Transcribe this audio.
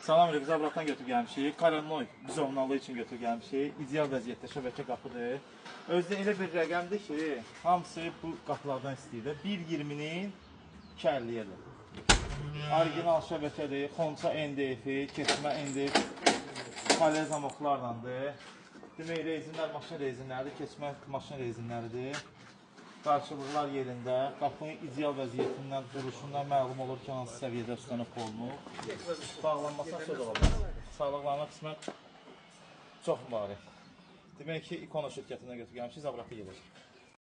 Salam əleykum, Zabratdan götürüb gəlmişik. Karanoy bizonnalı üçün götürüb gəlmişik. İdeal vəziyyətdə şəbəkə qapıdır. Özdə elə bir rəqəmdir ki, hamısı bu qapılardan istəyir. 1.20-nin 2.50-yədir. Orijinal şəbəkədir, xonça NDF-i, keçmə NDF, palya zamoklarlandır. Demək, rezinlər maşın rezinləridir, keçmə maşın rezinləridir. Qarşılıqlar yerində, qapının ideal vəziyyətindən, duruşundan məlum olur ki, hansı səviyyədə üstənə olunur. Bağlanmasına söz olamaz. Sağlıqlarına qismət çox mübarək. Demək ki, ikona şirkətindən götürüb gəlmişik, Zabratda gedir.